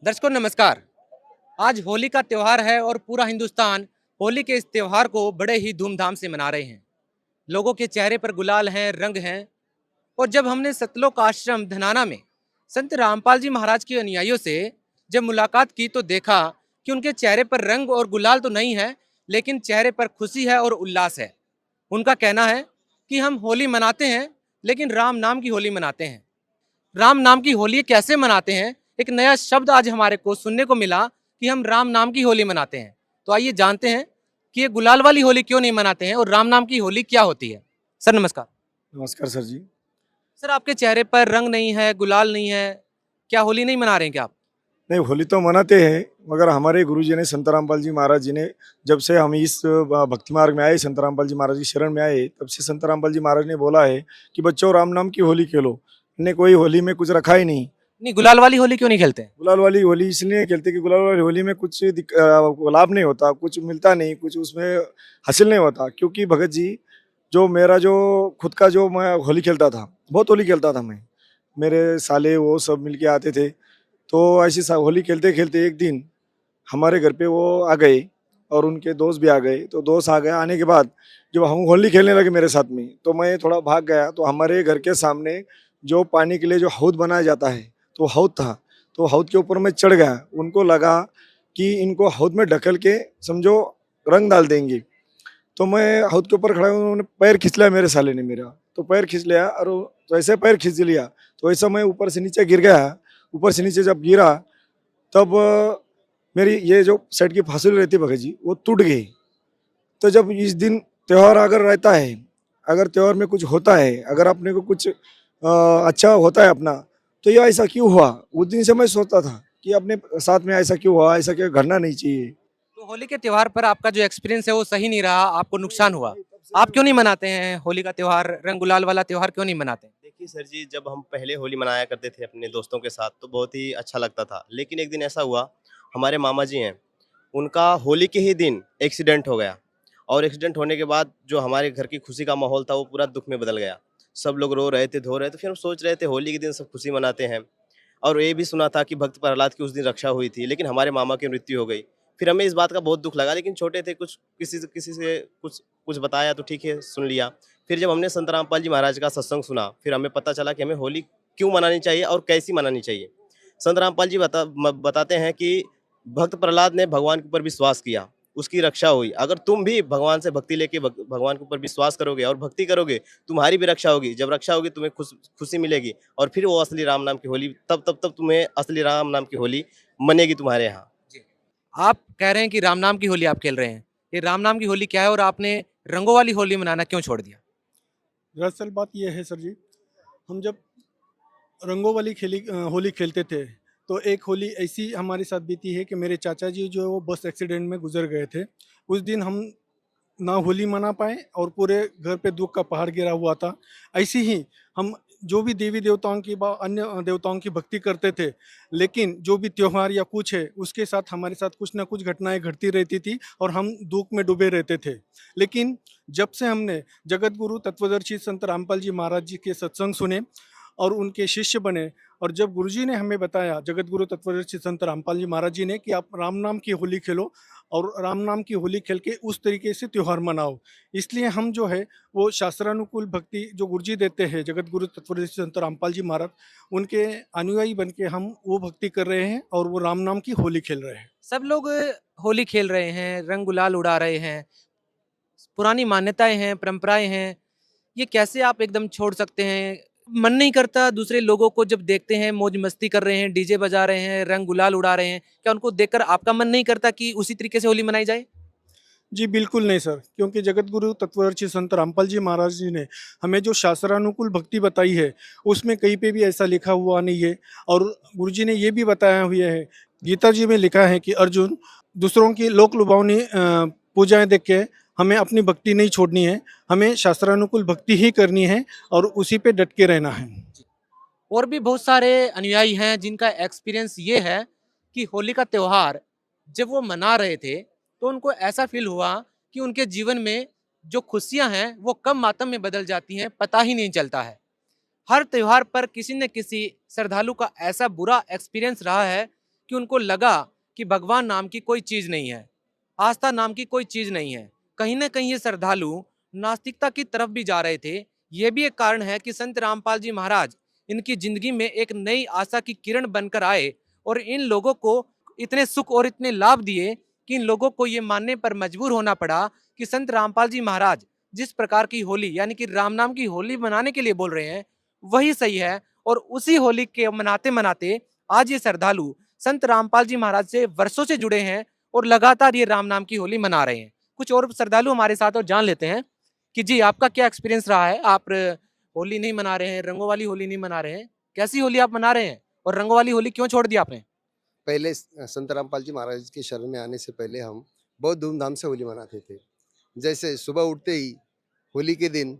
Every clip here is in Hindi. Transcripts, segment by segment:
दर्शकों नमस्कार। आज होली का त्यौहार है और पूरा हिंदुस्तान होली के इस त्यौहार को बड़े ही धूमधाम से मना रहे हैं। लोगों के चेहरे पर गुलाल हैं, रंग हैं। और जब हमने सतलोक आश्रम धनाना में संत रामपाल जी महाराज के अनुयायियों से जब मुलाकात की तो देखा कि उनके चेहरे पर रंग और गुलाल तो नहीं है, लेकिन चेहरे पर खुशी है और उल्लास है। उनका कहना है कि हम होली मनाते हैं, लेकिन राम नाम की होली मनाते हैं। राम नाम की होली कैसे मनाते हैं, एक नया शब्द आज हमारे को सुनने को मिला कि हम राम नाम की होली मनाते हैं। तो आइए जानते हैं कि ये गुलाल वाली होली क्यों नहीं मनाते हैं और राम नाम की होली क्या होती है। सर नमस्कार। नमस्कार सर जी। सर आपके चेहरे पर रंग नहीं है, गुलाल नहीं है, क्या होली नहीं मना रहे हैं क्या आप? नहीं, होली तो मनाते हैं, मगर हमारे गुरुजी ने संत रामपाल जी महाराज जी ने जब से हम इस भक्ति मार्ग में आए, संत रामपाल जी महाराज की शरण में आए, तब से संत रामपाल जी महाराज ने बोला है कि बच्चों राम नाम की होली खेलो। ने कोई होली में कुछ रखा ही नहीं। नहीं, गुलाल वाली होली क्यों नहीं खेलते हैं? गुलाल वाली होली इसलिए खेलते कि गुलाल वाली होली में कुछ लाभ नहीं होता, कुछ मिलता नहीं, कुछ उसमें हासिल नहीं होता। क्योंकि भगत जी जो मेरा जो खुद का जो मैं होली खेलता था, बहुत होली खेलता था मैं, मेरे साले वो सब मिलके आते थे। तो ऐसी होली खेलते खेलते एक दिन हमारे घर पे वो आ गए और उनके दोस्त भी आ गए। तो दोस्त आ गए, आने के बाद जब हम होली खेलने लगे मेरे साथ में, तो मैं थोड़ा भाग गया। तो हमारे घर के सामने जो पानी के लिए जो हौद बनाया जाता है, तो हौद था। तो हौद के ऊपर मैं चढ़ गया। उनको लगा कि इनको हौद में ढकेल के समझो रंग डाल देंगे। तो मैं हौद के ऊपर खड़ा हूँ, उन्होंने पैर खींच लिया मेरे साले ने मेरा। तो पैर खींच लिया और तो ऐसे पैर खींच लिया, तो ऐसा मैं ऊपर से नीचे गिर गया। ऊपर से नीचे जब गिरा तब मेरी ये जो सेट की फांसी रहती भगत जी, वो टूट गई। तो जब इस दिन त्यौहार अगर रहता है, अगर त्यौहार में कुछ होता है, अगर अपने को कुछ अच्छा होता है अपना, तो ये ऐसा क्यों हुआ? उस दिन से मैं सोचता था कि अपने साथ में ऐसा क्यों हुआ, ऐसा क्यों घटना नहीं चाहिए। तो होली के त्योहार पर आपका जो एक्सपीरियंस है वो सही नहीं रहा, आपको नुकसान हुआ। आप क्यों नहीं मनाते हैं होली का त्योहार, रंग गुलाल वाला त्योहार क्यों नहीं मनाते? देखिए सर जी, जब हम पहले होली मनाया करते थे अपने दोस्तों के साथ तो बहुत ही अच्छा लगता था। लेकिन एक दिन ऐसा हुआ, हमारे मामा जी हैं, उनका होली के ही दिन एक्सीडेंट हो गया। और एक्सीडेंट होने के बाद जो हमारे घर की खुशी का माहौल था वो पूरा दुख में बदल गया। सब लोग रो रहे थे, धो रहे थे। फिर हम सोच रहे थे होली के दिन सब खुशी मनाते हैं। और ये भी सुना था कि भक्त प्रहलाद की उस दिन रक्षा हुई थी, लेकिन हमारे मामा की मृत्यु हो गई। फिर हमें इस बात का बहुत दुख लगा, लेकिन छोटे थे, कुछ किसी से कुछ कुछ बताया तो ठीक है, सुन लिया। फिर जब हमने संत रामपाल जी महाराज का सत्संग सुना, फिर हमें पता चला कि हमें होली क्यों मनानी चाहिए और कैसी मनानी चाहिए। संत रामपाल जी बताते हैं कि भक्त प्रहलाद ने भगवान के ऊपर विश्वास किया, उसकी रक्षा हुई। अगर तुम भी भगवान से भक्ति लेके भगवान के ऊपर विश्वास करोगे और भक्ति करोगे, तुम्हारी भी रक्षा होगी। जब रक्षा होगी तुम्हें खुशी मिलेगी, और फिर वो असली राम नाम की होली, तब तुम्हें असली राम नाम की होली मनेगी तुम्हारे यहाँ। जी। आप कह रहे हैं कि राम नाम की होली आप खेल रहे हैं, ये राम नाम की होली क्या है और आपने रंगों वाली होली मनाना क्यों छोड़ दिया? दरअसल बात यह है सर जी, हम जब रंगों वाली होली खेलते थे, तो एक होली ऐसी हमारे साथ बीती है कि मेरे चाचा जी जो है वो बस एक्सीडेंट में गुजर गए थे। उस दिन हम ना होली मना पाए और पूरे घर पे दुख का पहाड़ गिरा हुआ था। ऐसी ही हम जो भी देवी देवताओं की अन्य देवताओं की भक्ति करते थे, लेकिन जो भी त्योहार या कुछ है उसके साथ हमारे साथ कुछ ना कुछ घटनाएं घटती रहती थी और हम दुख में डूबे रहते थे। लेकिन जब से हमने जगत गुरु तत्वदर्शी संत रामपाल जी महाराज जी के सत्संग सुने और उनके शिष्य बने, और जब गुरुजी ने हमें बताया, जगत गुरु तत्वदर्शी संत रामपाल जी महाराज जी ने, कि आप राम नाम की होली खेलो और राम नाम की होली खेल के उस तरीके से त्यौहार मनाओ, इसलिए हम जो है वो शास्त्रानुकूल भक्ति जो गुरुजी देते हैं जगत गुरु तत्वदर्शी संत रामपाल जी महाराज, उनके अनुयायी बन के हम वो भक्ति कर रहे हैं और वो राम नाम की होली खेल रहे हैं। सब लोग होली खेल रहे हैं, रंग गुलाल उड़ा रहे हैं, पुरानी मान्यताएं हैं, परंपराएं हैं, ये कैसे आप एकदम छोड़ सकते हैं? मन नहीं करता दूसरे लोगों को जब देखते हैं मौज मस्ती कर रहे हैं, डीजे बजा रहे हैं, रंग गुलाल उड़ा रहे हैं, क्या उनको देखकर आपका मन नहीं करता कि उसी तरीके से होली मनाई जाए? जी बिल्कुल नहीं सर, क्योंकि जगत गुरु तत्वदर्शी संत रामपाल जी महाराज जी ने हमें जो शास्त्रानुकूल भक्ति बताई है, उसमें कहीं पे भी ऐसा लिखा हुआ नहीं है। और गुरु जी ने ये भी बताया हुआ है, गीता जी में लिखा है कि अर्जुन, दूसरों की लोक लुभावनी पूजाएं देख के हमें अपनी भक्ति नहीं छोड़नी है, हमें शास्त्रानुकूल भक्ति ही करनी है और उसी पे डट के रहना है। और भी बहुत सारे अनुयायी हैं जिनका एक्सपीरियंस ये है कि होली का त्योहार जब वो मना रहे थे तो उनको ऐसा फील हुआ कि उनके जीवन में जो खुशियां हैं वो कम मातम में बदल जाती हैं, पता ही नहीं चलता है। हर त्योहार पर किसी न किसी श्रद्धालु का ऐसा बुरा एक्सपीरियंस रहा है कि उनको लगा कि भगवान नाम की कोई चीज नहीं है, आस्था नाम की कोई चीज नहीं है। कहीं ना कहीं ये श्रद्धालु नास्तिकता की तरफ भी जा रहे थे। ये भी एक कारण है कि संत रामपाल जी महाराज इनकी जिंदगी में एक नई आशा की किरण बनकर आए और इन लोगों को इतने सुख और इतने लाभ दिए कि इन लोगों को ये मानने पर मजबूर होना पड़ा कि संत रामपाल जी महाराज जिस प्रकार की होली यानी कि राम नाम की होली मनाने के लिए बोल रहे हैं वही सही है। और उसी होली के मनाते मनाते आज ये श्रद्धालु संत रामपाल जी महाराज से वर्षों से जुड़े हैं और लगातार ये राम नाम की होली मना रहे हैं। कुछ और श्रद्धालु हमारे साथ और जान लेते हैं कि जी आपका क्या एक्सपीरियंस रहा है। आप होली नहीं मना रहे हैं, रंगों वाली होली नहीं मना रहे हैं, कैसी होली आप मना रहे हैं और रंगों वाली होली क्यों छोड़ दी आपने? पहले संत रामपाल जी महाराज के शरण में आने से पहले हम बहुत धूमधाम से होली मनाते थे। जैसे सुबह उठते ही होली के दिन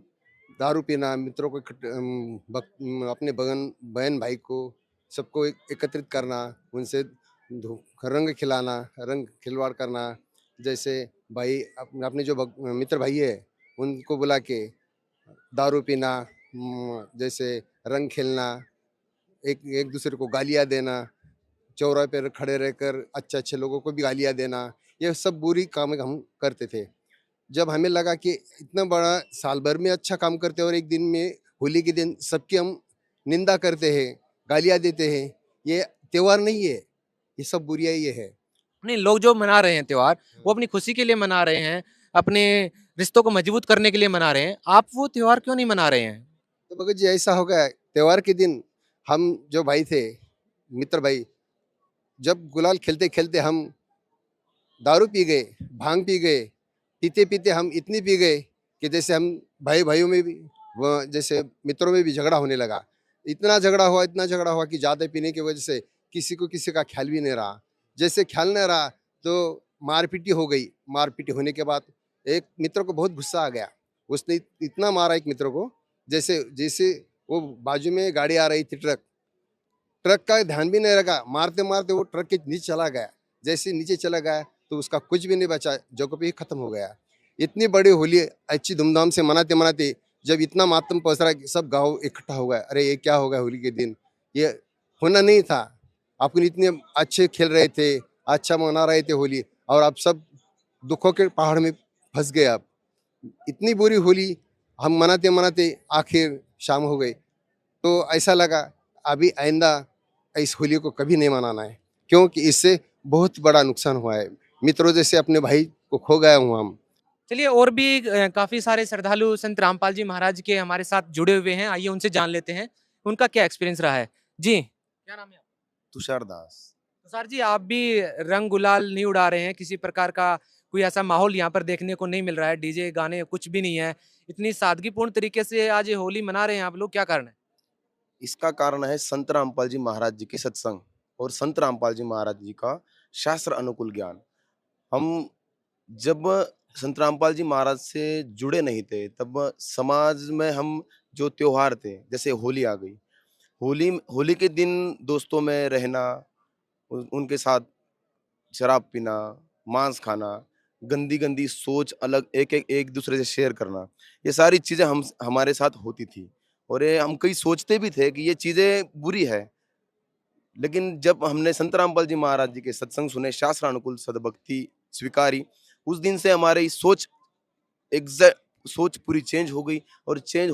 दारू पीना, मित्रों को अपने बहन भाई को सबको एकत्रित करना, उनसे रंग खिलाना, रंग खिलवाड़ करना। जैसे भाई अपने जो मित्र भाई है उनको बुला के दारू पीना, जैसे रंग खेलना, एक एक दूसरे को गालियाँ देना, चौराहे पर खड़े रहकर अच्छे अच्छे लोगों को भी गालियाँ देना, ये सब बुरी काम हम करते थे। जब हमें लगा कि इतना बड़ा साल भर में अच्छा काम करते हैं और एक दिन में होली के दिन सबकी हम निंदा करते हैं, गालियाँ देते हैं, ये त्योहार नहीं है, ये सब बुराई ये है। नहीं, लोग जो मना रहे हैं त्योहार वो अपनी खुशी के लिए मना रहे हैं, अपने रिश्तों को मजबूत करने के लिए मना रहे हैं। आप वो त्योहार क्यों नहीं मना रहे हैं? तो भगत जी ऐसा हो गया, त्योहार के दिन हम जो भाई थे, मित्र भाई, जब गुलाल खेलते खेलते हम दारू पी गए, भांग पी गए, पीते पीते हम इतनी पी गए कि जैसे हम भाई भाइयों में भी जैसे मित्रों में भी झगड़ा होने लगा। इतना झगड़ा हुआ कि ज़्यादा पीने की वजह से किसी को किसी का ख्याल भी नहीं रहा। जैसे ख्याल नहीं रहा तो मारपीटी हो गई। मारपीटी होने के बाद एक मित्र को बहुत गुस्सा आ गया, उसने इतना मारा एक मित्र को, जैसे जैसे वो बाजू में गाड़ी आ रही थी, ट्रक का ध्यान भी नहीं रखा, मारते मारते वो ट्रक के नीचे चला गया। जैसे नीचे चला गया तो उसका कुछ भी नहीं बचा, जो कभी खत्म हो गया। इतनी बड़ी होली अच्छी धूमधाम से मनाते मनाते जब इतना मातम पहुंच रहा कि सब गाँव इकट्ठा हो गया, अरे ये क्या हो गया होली के दिन, ये होना नहीं था। अपन इतने अच्छे खेल रहे थे, अच्छा मना रहे थे होली, और अब सब दुखों के पहाड़ में फंस गए। अब इतनी बुरी होली हम मनाते मनाते आखिर शाम हो गई। तो ऐसा लगा अभी आइंदा इस होली को कभी नहीं मनाना है, क्योंकि इससे बहुत बड़ा नुकसान हुआ है। मित्रों जैसे अपने भाई को खो गया हूँ हम। चलिए और भी काफी सारे श्रद्धालु संत रामपाल जी महाराज के हमारे साथ जुड़े हुए हैं, आइए उनसे जान लेते हैं उनका क्या एक्सपीरियंस रहा है। जी क्या नाम है? तुषार दास। तो सर जी आप भी रंग गुलाल नहीं उड़ा रहे हैं, किसी प्रकार का कोई ऐसा माहौल यहाँ पर देखने को नहीं मिल रहा है, डीजे गाने कुछ भी नहीं है, इतनी सादगीपूर्ण तरीके से आज ये होली मना रहे हैं आप लोग, क्या कारण है? इसका कारण है संत रामपाल जी महाराज जी के सत्संग और संत रामपाल जी महाराज जी का शास्त्र अनुकूल ज्ञान। हम जब संत रामपाल जी महाराज से जुड़े नहीं थे तब समाज में हम जो त्योहार थे, जैसे होली आ गई, होली होली के दिन दोस्तों में रहना, उनके साथ शराब पीना, मांस खाना, गंदी गंदी सोच अलग एक दूसरे से शेयर करना, ये सारी चीजें हम हमारे साथ होती थी। और ये हम कई सोचते भी थे कि ये चीजें बुरी है, लेकिन जब हमने संत रामपाल जी महाराज जी के सत्संग सुने, शास्त्र अनुकूल सद्भक्ति स्वीकारी, उस दिन से हमारी सोच पूरी चेंज हो गई। और चेंज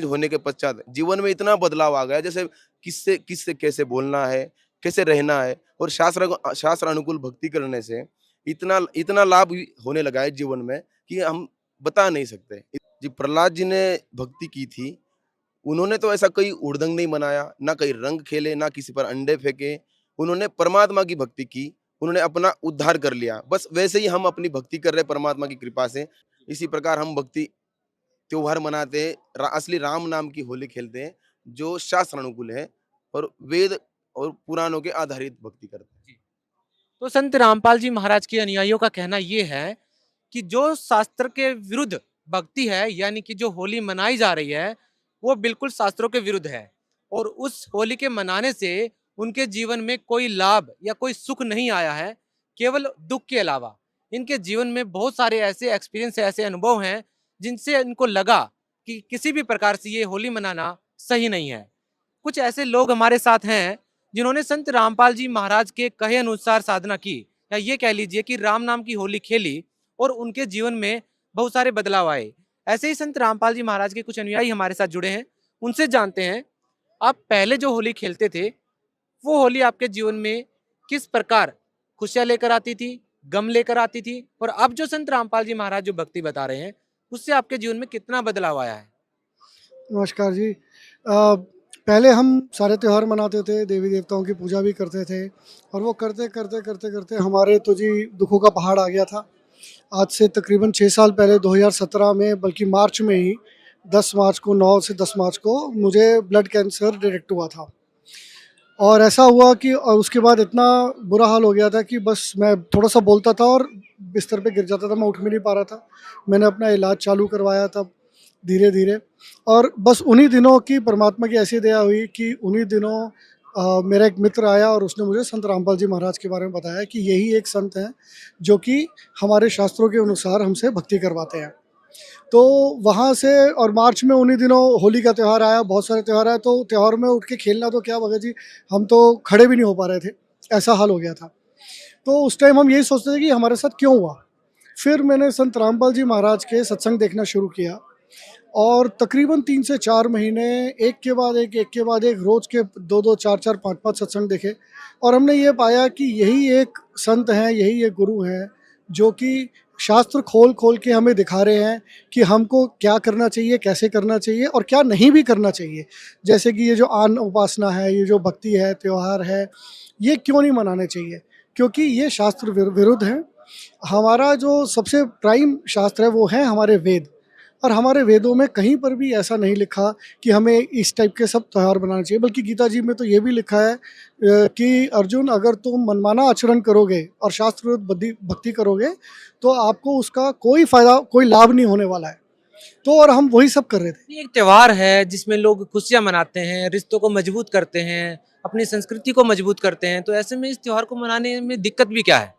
होने के पश्चात जीवन में इतना बदलाव आ गया, जैसे किससे किससे कैसे बोलना है, कैसे रहना है, और शास्त्र अनुकूल भक्ति करने से इतना इतना लाभ होने लगा है जीवन में कि हम बता नहीं सकते। जी प्रहलाद जी ने भक्ति की थी, उन्होंने तो ऐसा कोई उड़दंग नहीं मनाया, ना कहीं रंग खेले, ना किसी पर अंडे फेंके, उन्होंने परमात्मा की भक्ति की, उन्होंने अपना उद्धार कर लिया। बस वैसे ही हम अपनी भक्ति कर रहे परमात्मा की कृपा से। इसी प्रकार हम भक्ति त्योहार मनाते हैं, असली राम नाम की होली खेलते हैं, जो शास्त्र अनुकूल है और वेद और पुराणों के आधारित भक्ति करते हैं। तो संत रामपाल जी महाराज के अनुयायियों का कहना ये है कि जो शास्त्र के विरुद्ध भक्ति है, यानी कि जो होली मनाई जा रही है वो बिल्कुल शास्त्रों के विरुद्ध है, और उस होली के मनाने से उनके जीवन में कोई लाभ या कोई सुख नहीं आया है, केवल दुख के अलावा। इनके जीवन में बहुत सारे ऐसे एक्सपीरियंस, ऐसे अनुभव हैं जिनसे इनको लगा कि किसी भी प्रकार से ये होली मनाना सही नहीं है। कुछ ऐसे लोग हमारे साथ हैं जिन्होंने संत रामपाल जी महाराज के कहे अनुसार साधना की, या ये कह लीजिए कि राम नाम की होली खेली और उनके जीवन में बहुत सारे बदलाव आए। ऐसे ही संत रामपाल जी महाराज के कुछ अनुयायी हमारे साथ जुड़े हैं, उनसे जानते हैं आप पहले जो होली खेलते थे वो होली आपके जीवन में किस प्रकार खुशियां लेकर आती थी, गम लेकर आती थी, और अब जो संत रामपाल जी महाराज जो भक्ति बता रहे हैं उससे आपके जीवन में कितना बदलाव आया है। नमस्कार जी। पहले हम सारे त्यौहार मनाते थे, देवी देवताओं की पूजा भी करते थे, और वो करते करते करते करते हमारे तो जी दुखों का पहाड़ आ गया था। आज से तकरीबन 6 साल पहले 2017 में, बल्कि मार्च में ही 10 मार्च को, 9 से 10 मार्च को मुझे ब्लड कैंसर डिटेक्ट हुआ था। और ऐसा हुआ कि उसके बाद इतना बुरा हाल हो गया था कि बस मैं थोड़ा सा बोलता था और बिस्तर पे गिर जाता था, मैं उठ भी नहीं पा रहा था। मैंने अपना इलाज चालू करवाया तब धीरे धीरे, और बस उन्हीं दिनों की परमात्मा की ऐसी दया हुई कि उन्हीं दिनों मेरा एक मित्र आया और उसने मुझे संत रामपाल जी महाराज के बारे में बताया कि यही एक संत हैं जो कि हमारे शास्त्रों के अनुसार हमसे भक्ति करवाते हैं। तो वहाँ से, और मार्च में उन्हीं दिनों होली का त्यौहार आया, बहुत सारे त्यौहार आए, तो त्यौहार में उठ के खेलना तो क्या भगत जी, हम तो खड़े भी नहीं हो पा रहे थे, ऐसा हाल हो गया था। तो उस टाइम हम यही सोचते थे कि हमारे साथ क्यों हुआ। फिर मैंने संत रामपाल जी महाराज के सत्संग देखना शुरू किया, और तकरीबन 3 से 4 महीने एक के बाद एक रोज़ के 2-2, 4-4, 5-5 सत्संग देखे, और हमने ये पाया कि यही एक संत हैं, यही एक गुरु हैं जो कि शास्त्र खोल खोल के हमें दिखा रहे हैं कि हमको क्या करना चाहिए, कैसे करना चाहिए और क्या नहीं भी करना चाहिए। जैसे कि ये जो आन उपासना है, ये जो भक्ति है, त्यौहार है, ये क्यों नहीं मनाने चाहिए, क्योंकि ये शास्त्र विरुद्ध है। हमारा जो सबसे प्राइम शास्त्र है वो है हमारे वेद, और हमारे वेदों में कहीं पर भी ऐसा नहीं लिखा कि हमें इस टाइप के सब त्यौहार बनाने चाहिए। बल्कि गीता जी में तो ये भी लिखा है कि अर्जुन, अगर तुम मनमाना आचरण करोगे और शास्त्र विरुद्ध भक्ति करोगे तो आपको उसका कोई फायदा, कोई लाभ नहीं होने वाला है। तो और हम वही सब कर रहे थे। ये एक त्योहार है जिसमें लोग खुशियां मनाते हैं, रिश्तों को मजबूत करते हैं, अपनी संस्कृति को मजबूत करते हैं, तो ऐसे में इस त्योहार को मनाने में दिक्कत भी क्या है?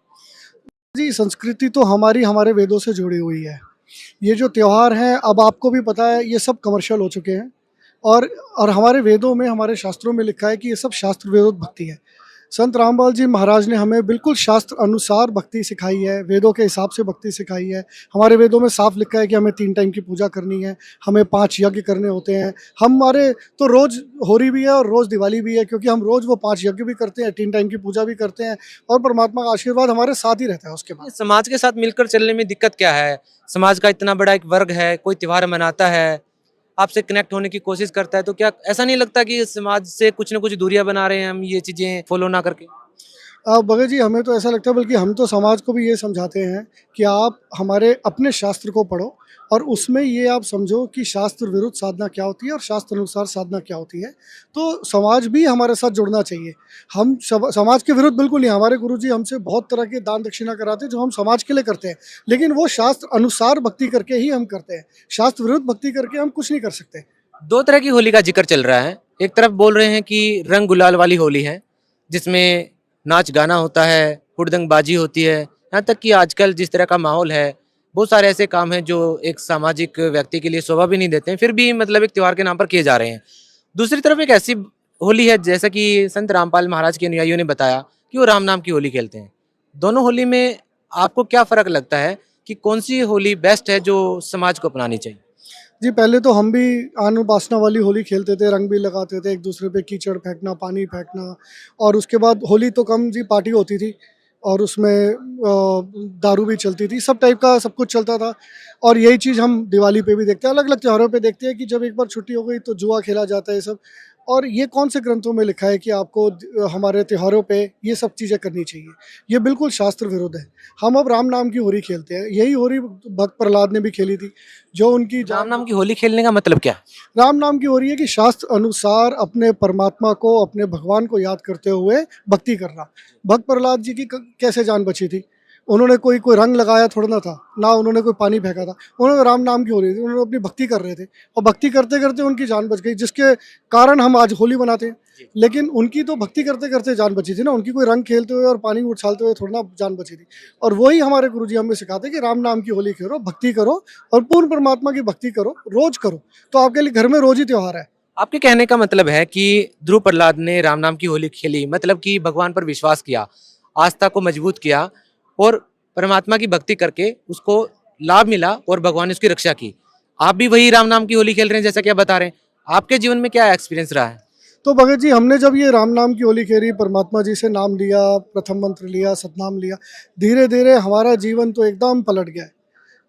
जी, संस्कृति तो हमारे वेदों से जुड़ी हुई है। ये जो त्यौहार हैं, अब आपको भी पता है, ये सब कमर्शियल हो चुके हैं, और हमारे वेदों में, हमारे शास्त्रों में लिखा है कि ये सब शास्त्र विरुद्ध भक्ति है। संत रामपाल जी महाराज ने हमें बिल्कुल शास्त्र अनुसार भक्ति सिखाई है, वेदों के हिसाब से भक्ति सिखाई है। हमारे वेदों में साफ लिखा है कि हमें 3 टाइम की पूजा करनी है, हमें 5 यज्ञ करने होते हैं। हमारे तो रोज़ होली भी है और रोज़ दिवाली भी है, क्योंकि हम रोज़ वो 5 यज्ञ भी करते हैं, 3 टाइम की पूजा भी करते हैं, और परमात्मा का आशीर्वाद हमारे साथ ही रहता है उसके बाद। समाज के साथ मिलकर चलने में दिक्कत क्या है? समाज का इतना बड़ा एक वर्ग है, कोई त्योहार मनाता है, आपसे कनेक्ट होने की कोशिश करता है, तो क्या ऐसा नहीं लगता कि समाज से कुछ ना कुछ दूरियां बना रहे हैं हम ये चीजें फॉलो ना करके? भगत जी, हमें तो ऐसा लगता है, बल्कि हम तो समाज को भी ये समझाते हैं कि आप हमारे अपने शास्त्र को पढ़ो, और उसमें ये आप समझो कि शास्त्र विरुद्ध साधना क्या होती है और शास्त्र अनुसार साधना क्या होती है। तो समाज भी हमारे साथ जुड़ना चाहिए। हम समाज के विरुद्ध बिल्कुल नहीं। हमारे गुरुजी हमसे बहुत तरह के दान दक्षिणा कराते हैं जो हम समाज के लिए करते हैं, लेकिन वो शास्त्र अनुसार भक्ति करके ही हम करते हैं। शास्त्र विरुद्ध भक्ति करके हम कुछ नहीं कर सकते। 2 तरह की होली का जिक्र चल रहा है। एक तरफ बोल रहे हैं कि रंग गुलाल वाली होली है, जिसमें नाच गाना होता है, हुड़दंगबाजी होती है, यहाँ तक कि आजकल जिस तरह का माहौल है, बहुत सारे ऐसे काम हैं जो एक सामाजिक व्यक्ति के लिए शोभा भी नहीं देते हैं, फिर भी मतलब एक त्योहार के नाम पर किए जा रहे हैं। दूसरी तरफ एक ऐसी होली है, जैसा कि संत रामपाल महाराज के अनुयायियों ने बताया कि वो राम नाम की होली खेलते हैं। दोनों होली में आपको क्या फ़र्क लगता है कि कौन सी होली बेस्ट है जो समाज को अपनानी चाहिए? जी, पहले तो हम भी आन उपासना वाली होली खेलते थे, रंग भी लगाते थे, एक दूसरे पे कीचड़ फेंकना, पानी फेंकना, और उसके बाद होली तो कम जी, पार्टी होती थी, और उसमें दारू भी चलती थी, सब टाइप का सब कुछ चलता था। और यही चीज़ हम दिवाली पे भी देखते हैं, अलग अलग त्योहारों पे देखते हैं कि जब एक बार छुट्टी हो गई तो जुआ खेला जाता है, ये सब। और ये कौन से ग्रंथों में लिखा है कि आपको हमारे त्योहारों पे ये सब चीज़ें करनी चाहिए? ये बिल्कुल शास्त्र विरुद्ध है। हम अब राम नाम की होली खेलते हैं। यही होली भक्त प्रहलाद ने भी खेली थी, जो उनकी राम नाम की होली खेलने का मतलब क्या है? राम नाम की हो रही है कि शास्त्र अनुसार अपने परमात्मा को, अपने भगवान को याद करते हुए भक्ति करना। भक्त प्रहलाद जी की कैसे जान बची थी? उन्होंने कोई रंग लगाया थोड़ा ना था, ना उन्होंने कोई पानी फेंका था, उन्होंने राम नाम की हो रही थी, उन्होंने अपनी भक्ति कर रहे थे, और भक्ति करते करते उनकी जान बच गई, जिसके कारण हम आज होली मनाते हैं। लेकिन उनकी तो भक्ति करते करते जान बची थी ना, उनकी कोई रंग खेलते हुए और पानी उछालते हुए थोड़ा ना जान बची थी। और वही हमारे गुरुजी हमें सिखाते हैं कि राम नाम की होली खेलो, भक्ति करो, और पूर्ण परमात्मा की भक्ति करो, रोज करो, तो आपके लिए घर में रोज ही त्योहार है। आपके कहने का मतलब है कि ध्रुव प्रहलाद ने राम नाम की होली खेली, मतलब कि भगवान पर विश्वास किया, आस्था को मजबूत किया और परमात्मा की भक्ति करके उसको लाभ मिला और भगवान ने उसकी रक्षा की। आप भी वही राम नाम की होली खेल रहे हैं जैसा कि आप बता रहे हैं। आपके जीवन में क्या एक्सपीरियंस रहा है? तो भगत जी, हमने जब ये राम नाम की होली खेली, परमात्मा जी से नाम लिया, प्रथम मंत्र लिया, सतनाम लिया, धीरे धीरे हमारा जीवन तो एकदम पलट गया है।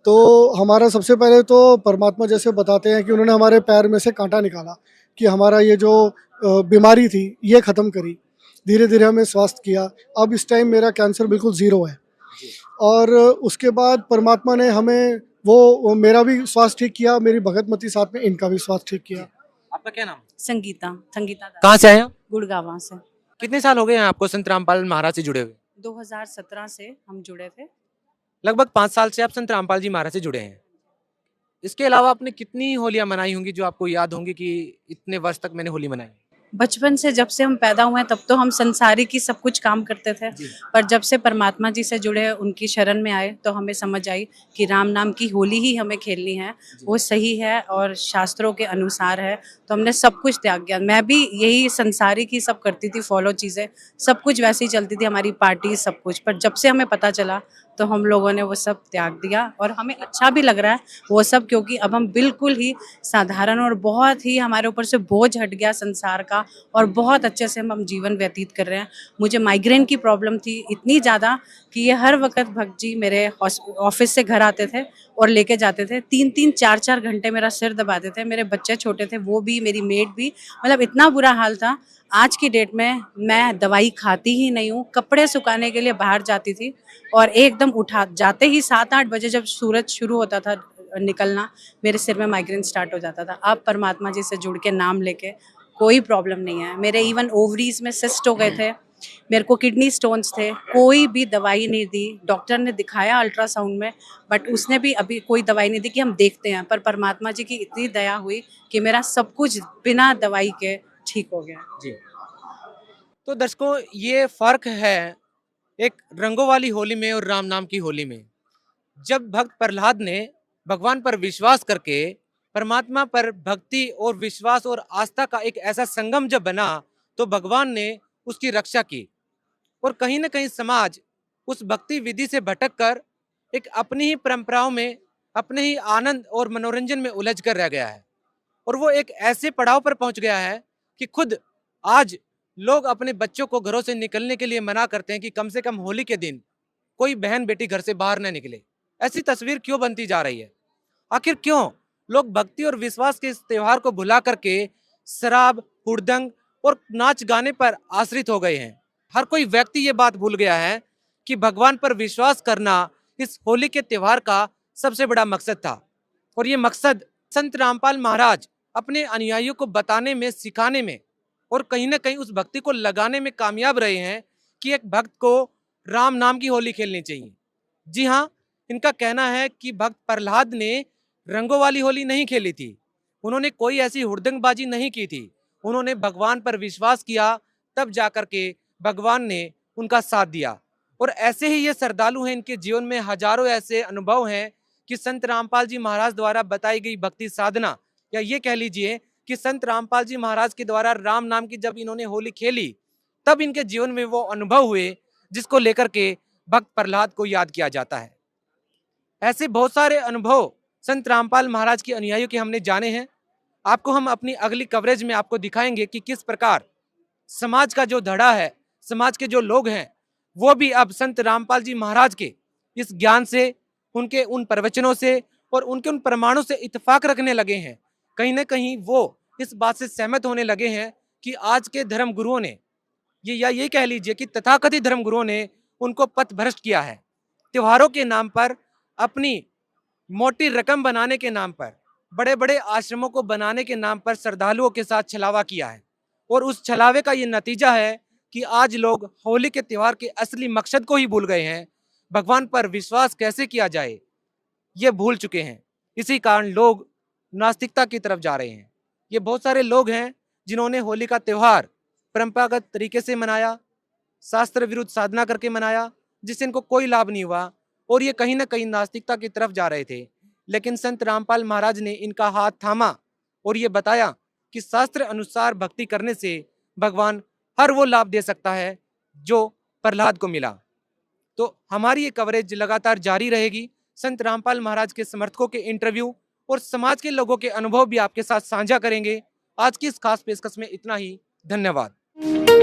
तो हमारा सबसे पहले तो परमात्मा जैसे बताते हैं कि उन्होंने हमारे पैर में से कांटा निकाला, कि हमारा ये जो बीमारी थी ये ख़त्म करी। धीरे धीरे हमें स्वास्थ्य किया। अब इस टाइम मेरा कैंसर बिल्कुल ज़ीरो है। और उसके बाद परमात्मा ने हमें वो मेरा भी स्वास्थ्य ठीक किया, मेरी भगतमती साथ में इनका भी स्वास्थ्य ठीक किया। आपका क्या नाम है? संगीता संगीता दास, कहाँ से आए आप? गुड़गांव से। कितने साल हो गए हैं आपको संत रामपाल महाराज से जुड़े हुए? 2017 से हम जुड़े थे। लगभग 5 साल से आप संत रामपाल जी महाराज से जुड़े हैं। इसके अलावा आपने कितनी होलियां मनाई होंगी जो आपको याद होंगी कि इतने वर्ष तक मैंने होली मनाई? बचपन से जब से हम पैदा हुए हैं तब तो हम संसारी की सब कुछ काम करते थे, पर जब से परमात्मा जी से जुड़े, उनकी शरण में आए तो हमें समझ आई कि राम नाम की होली ही हमें खेलनी है, वो सही है और शास्त्रों के अनुसार है। तो हमने सब कुछ त्याग किया। मैं भी यही संसारी की सब करती थी, फॉलो चीज़ें, सब कुछ वैसे ही चलती थी, हमारी पार्टी सब कुछ। पर जब से हमें पता चला तो हम लोगों ने वो सब त्याग दिया और हमें अच्छा भी लग रहा है वो सब, क्योंकि अब हम बिल्कुल ही साधारण और बहुत ही हमारे ऊपर से बोझ हट गया संसार का और बहुत अच्छे से हम जीवन व्यतीत कर रहे हैं। मुझे माइग्रेन की प्रॉब्लम थी इतनी ज़्यादा कि ये हर वक्त भक्त जी मेरे ऑफिस से घर आते थे और लेके जाते थे। 3-3 4-4 घंटे मेरा सिर दबाते थे। मेरे बच्चे छोटे थे, वो भी, मेरी मेड भी, मतलब इतना बुरा हाल था। आज की डेट में मैं दवाई खाती ही नहीं हूँ। कपड़े सुखाने के लिए बाहर जाती थी और एकदम उठा जाते ही 7-8 बजे जब सूरज शुरू होता था निकलना, मेरे सिर में माइग्रेन स्टार्ट हो जाता था। अब परमात्मा जी से जुड़ के नाम लेके कोई प्रॉब्लम नहीं है। मेरे इवन ओवरीज में सिस्ट हो गए थे, मेरे को किडनी स्टोन्स थे, कोई भी दवाई नहीं दी। डॉक्टर ने दिखाया अल्ट्रासाउंड में, बट उसने भी अभी कोई दवाई नहीं दी कि हम देखते हैं। पर परमात्मा जी की इतनी दया हुई कि मेरा सब कुछ बिना दवाई के ठीक हो गया। जी। तो दर्शकों, ये फर्क है एक रंगों वाली होली में और राम नाम की होली में। जब भक्त प्रहलाद ने भगवान पर विश्वास करके परमात्मा पर भक्ति और विश्वास और आस्था का एक ऐसा संगम जब बना, तो भगवान ने उसकी रक्षा की। और कहीं ना कहीं समाज उस भक्ति विधि से भटक कर एक अपनी ही परंपराओं में, अपने ही आनंद और मनोरंजन में उलझ कर रह गया है। और वो एक ऐसे पड़ाव पर पहुंच गया है कि खुद आज लोग अपने बच्चों को घरों से निकलने के लिए मना करते हैं कि कम से कम होली के दिन कोई बहन बेटी घर से बाहर न निकले। ऐसी तस्वीर क्यों बनती जा रही है? आखिर क्यों लोग भक्ति और विश्वास के इस त्योहार को भुला करके शराब, हुड़दंग और नाच गाने पर आश्रित हो गए हैं? हर कोई व्यक्ति ये बात भूल गया है कि भगवान पर विश्वास करना इस होली के त्योहार का सबसे बड़ा मकसद था। और ये मकसद संत रामपाल महाराज अपने अनुयायियों को बताने में, सिखाने में और कहीं ना कहीं उस भक्ति को लगाने में कामयाब रहे हैं कि एक भक्त को राम नाम की होली खेलनी चाहिए। जी हाँ, इनका कहना है कि भक्त प्रहलाद ने रंगों वाली होली नहीं खेली थी, उन्होंने कोई ऐसी हुड़दंगबाजी नहीं की थी, उन्होंने भगवान पर विश्वास किया, तब जाकर के भगवान ने उनका साथ दिया। और ऐसे ही ये श्रद्धालु हैं, इनके जीवन में हजारों ऐसे अनुभव हैं कि संत रामपाल जी महाराज द्वारा बताई गई भक्ति साधना, या ये कह लीजिए कि संत रामपाल जी महाराज के द्वारा राम नाम की जब इन्होंने होली खेली, तब इनके जीवन में वो अनुभव हुए जिसको लेकर के भक्त प्रहलाद को याद किया जाता है। ऐसे बहुत सारे अनुभव संत रामपाल महाराज के अनुयायियों के हमने जाने हैं। आपको हम अपनी अगली कवरेज में आपको दिखाएंगे कि किस प्रकार समाज का जो धड़ा है, समाज के जो लोग हैं, वो भी अब संत रामपाल जी महाराज के इस ज्ञान से, उनके उन प्रवचनों से और उनके उन प्रमाणों से इत्तेफाक रखने लगे हैं। कहीं ना कहीं वो इस बात से सहमत होने लगे हैं कि आज के धर्म गुरुओं ने ये कह लीजिए कि तथाकथित धर्म गुरुओं ने उनको पथ भ्रष्ट किया है। त्योहारों के नाम पर, अपनी मोटी रकम बनाने के नाम पर, बड़े बड़े आश्रमों को बनाने के नाम पर श्रद्धालुओं के साथ छलावा किया है। और उस छलावे का ये नतीजा है कि आज लोग होली के त्योहार के असली मकसद को ही भूल गए हैं। भगवान पर विश्वास कैसे किया जाए ये भूल चुके हैं। इसी कारण लोग नास्तिकता की तरफ जा रहे हैं। ये बहुत सारे लोग हैं जिन्होंने होली का त्योहार परंपरागत तरीके से मनाया, शास्त्र विरुद्ध साधना करके मनाया, जिससे इनको कोई लाभ नहीं हुआ और ये कहीं ना कहीं नास्तिकता की तरफ जा रहे थे। लेकिन संत रामपाल महाराज ने इनका हाथ थामा और ये बताया कि शास्त्र अनुसार भक्ति करने से भगवान हर वो लाभ दे सकता है जो प्रहलाद को मिला। तो हमारी ये कवरेज लगातार जारी रहेगी। संत रामपाल महाराज के समर्थकों के इंटरव्यू और समाज के लोगों के अनुभव भी आपके साथ साझा करेंगे। आज की इस खास पेशकश में इतना ही। धन्यवाद।